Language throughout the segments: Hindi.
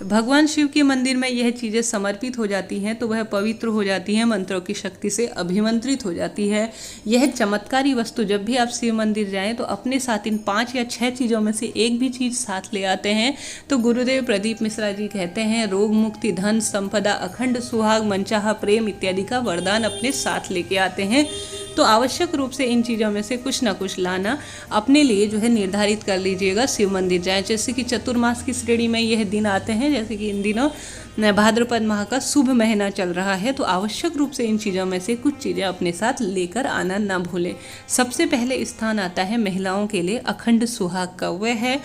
भगवान शिव के मंदिर में यह चीज़ें समर्पित हो जाती हैं तो वह पवित्र हो जाती हैं, मंत्रों की शक्ति से अभिमंत्रित हो जाती है। यह चमत्कारी वस्तु जब भी आप शिव मंदिर जाएं तो अपने साथ इन 5 या 6 चीज़ों में से एक भी चीज़ साथ ले आते हैं तो गुरुदेव प्रदीप मिश्रा जी कहते हैं रोग मुक्ति, धन संपदा, अखंड सुहाग, मनचाहा प्रेम इत्यादि का वरदान अपने साथ लेके आते हैं। तो आवश्यक रूप से इन चीज़ों में से कुछ ना कुछ लाना अपने लिए जो है निर्धारित कर लीजिएगा। शिव मंदिर जाएं, जैसे कि चतुर्मास की श्रेणी में यह दिन आते हैं, जैसे कि इन दिनों भाद्रपद माह का शुभ महीना चल रहा है, तो आवश्यक रूप से इन चीज़ों में से कुछ चीज़ें अपने साथ लेकर आना ना भूलें। सबसे पहले स्थान आता है महिलाओं के लिए अखंड सुहाग का। वह है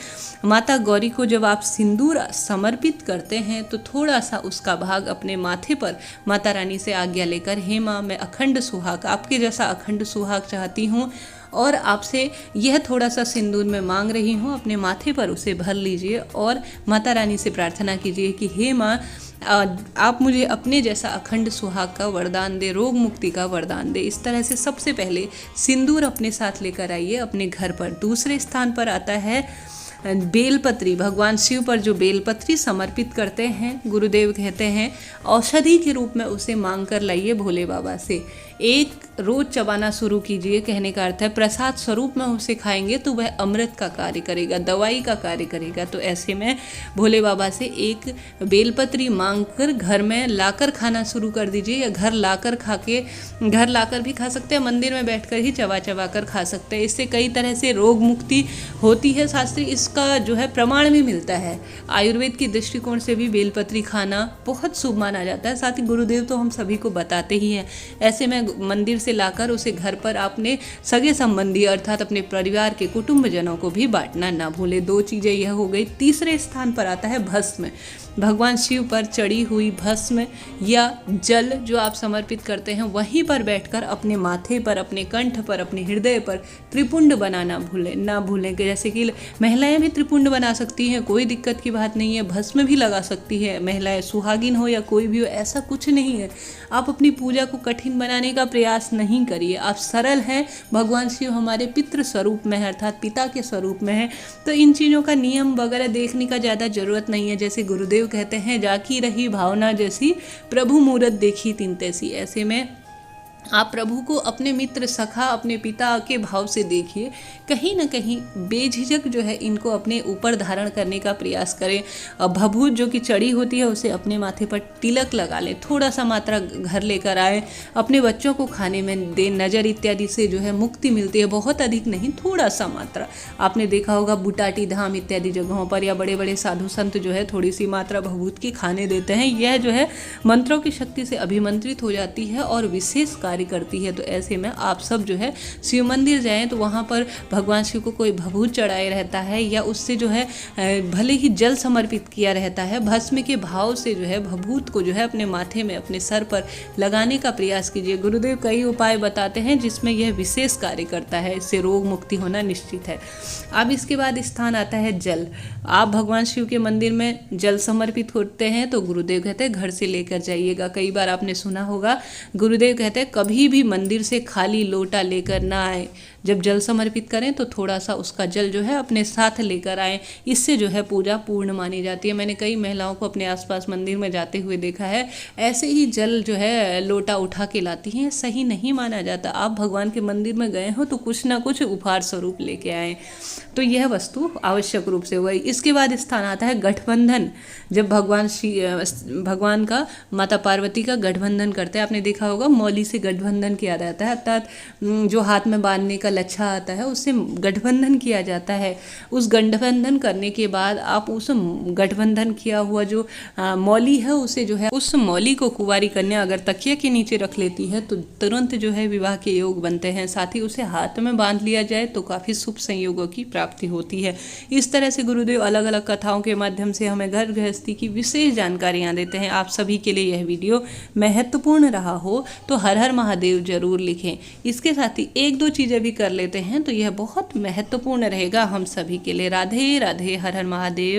माता गौरी को जब आप सिंदूर समर्पित करते हैं तो थोड़ा सा उसका भाग अपने माथे पर माता रानी से आज्ञा लेकर, हे माँ मैं अखंड सुहाग, आपके जैसा अखंड सुहाग चाहती हूँ और आपसे यह थोड़ा सा सिंदूर में मांग रही हूँ, अपने माथे पर उसे भर लीजिए और माता रानी से प्रार्थना कीजिए कि हे माँ आप मुझे अपने जैसा अखंड सुहाग का वरदान दे, रोग मुक्ति का वरदान दे। इस तरह से सबसे पहले सिंदूर अपने साथ लेकर आइए अपने घर पर। दूसरे स्थान पर आता है बेलपत्री। भगवान शिव पर जो बेलपत्री समर्पित करते हैं, गुरुदेव कहते हैं औषधि के रूप में उसे मांग कर लाइए भोले बाबा से। एक रोज चबाना शुरू कीजिए, कहने का अर्थ है प्रसाद स्वरूप में उसे खाएंगे तो वह अमृत का कार्य करेगा, दवाई का कार्य करेगा। तो ऐसे में भोले बाबा से एक बेलपत्री मांग कर घर में लाकर खाना शुरू कर दीजिए, या घर लाकर भी खा सकते हैं, मंदिर में बैठकर ही चबा चबा कर खा सकते हैं। इससे कई तरह से रोग मुक्ति होती है। शास्त्रीय इसका जो है प्रमाण भी मिलता है। आयुर्वेद की दृष्टिकोण से भी बेलपत्री खाना बहुत शुभ माना जाता है। साथ ही गुरुदेव तो हम सभी को बताते ही हैं। ऐसे में मंदिर से लाकर उसे घर पर अपने सगे संबंधी अर्थात अपने परिवार के कुटुंबजनों को भी बांटना ना भूले। 2 चीज़ें यह हो गई। तीसरे स्थान पर आता है भस्म। भगवान शिव पर चढ़ी हुई भस्म या जल जो आप समर्पित करते हैं, वहीं पर बैठकर अपने माथे पर, अपने कंठ पर, अपने हृदय पर त्रिपुंड बनाना ना भूलें। कि जैसे कि महिलाएं भी त्रिपुंड बना सकती हैं, कोई दिक्कत की बात नहीं है। भस्म भी लगा सकती है, महिलाएं सुहागिन हो या कोई भी हो, ऐसा कुछ नहीं है। आप अपनी पूजा को कठिन बनाने का प्रयास नहीं करिए। आप सरल हैं। भगवान शिव हमारे पितृ स्वरूप में है अर्थात पिता के स्वरूप में है, तो इन चीज़ों का नियम वगैरह देखने का ज़्यादा ज़रूरत नहीं है। जैसे गुरुदेव कहते हैं जाकी रही भावना जैसी, प्रभु मूरत देखी तिन तैसी। ऐसे में आप प्रभु को अपने मित्र, सखा, अपने पिता के भाव से देखिए। कहीं ना कहीं बेझिझक जो है इनको अपने ऊपर धारण करने का प्रयास करें। भभूत जो कि चढ़ी होती है उसे अपने माथे पर तिलक लगा लें। थोड़ा सा मात्रा घर लेकर आए, अपने बच्चों को खाने में दें। नज़र इत्यादि से जो है मुक्ति मिलती है, बहुत अधिक नहीं, थोड़ा सा मात्रा। आपने देखा होगा बुटाटी धाम इत्यादि जगहों पर या बड़े बड़े साधु संत जो है थोड़ी सी मात्रा भभूत की खाने देते हैं। यह जो है मंत्रों की शक्ति से अभिमंत्रित हो जाती है और विशेष कार्य करती है। तो ऐसे में आप सब जो है शिव मंदिर जाएं तो वहाँ पर भगवान शिव को कोई भभूत चढ़ाए रहता है या उससे जो है भले ही जल समर्पित किया रहता है, भस्म के भाव से जो है भभूत को जो है अपने माथे में, अपने सर पर लगाने का प्रयास कीजिए। गुरुदेव कई उपाय बताते हैं जिसमें यह विशेष कार्य करता है। इससे रोग मुक्ति होना निश्चित है। अब इसके बाद स्थान आता है जल। आप भगवान शिव के मंदिर में जल समर्पित होते हैं तो गुरुदेव कहते हैं घर से लेकर जाइएगा। कई बार आपने सुना होगा गुरुदेव कहते हैं कभी भी मंदिर से खाली लोटा लेकर ना आए। जब जल समर्पित करें तो थोड़ा सा उसका जल जो है अपने साथ लेकर आएँ। इससे जो है पूजा पूर्ण मानी जाती है। मैंने कई महिलाओं को अपने आसपास मंदिर में जाते हुए देखा है, ऐसे ही जल जो है लोटा उठा के लाती हैं। सही नहीं माना जाता। आप भगवान के मंदिर में गए हो तो कुछ ना कुछ उपहार स्वरूप लेके आएँ। तो यह वस्तु आवश्यक रूप से हुई। इसके बाद स्थान आता है गठबंधन। जब भगवान का माता पार्वती का गठबंधन करते हैं, आपने देखा होगा मौली से गठबंधन किया जाता है अर्थात जो हाथ में बांधने का लच्छा आता है उससे गठबंधन किया जाता है। उस गठबंधन करने के बाद आप उस गठबंधन किया हुआ जो मौली है उसे जो है उस मौली को कुंवारी कन्या अगर तकिया के नीचे रख लेती है तो तुरंत जो है विवाह के योग बनते हैं। साथ ही उसे हाथ में बांध लिया जाए तो काफ़ी शुभ संयोगों की प्राप्ति होती है। इस तरह से गुरुदेव अलग अलग कथाओं के माध्यम से हमें घर गृहस्थी की विशेष जानकारियाँ देते हैं। आप सभी के लिए यह वीडियो महत्वपूर्ण रहा हो तो हर हर महादेव जरूर लिखें। इसके साथ ही 1-2 चीज़ें भी कर लेते हैं तो यह बहुत महत्वपूर्ण रहेगा हम सभी के लिए। राधे राधे, हर हर महादेव।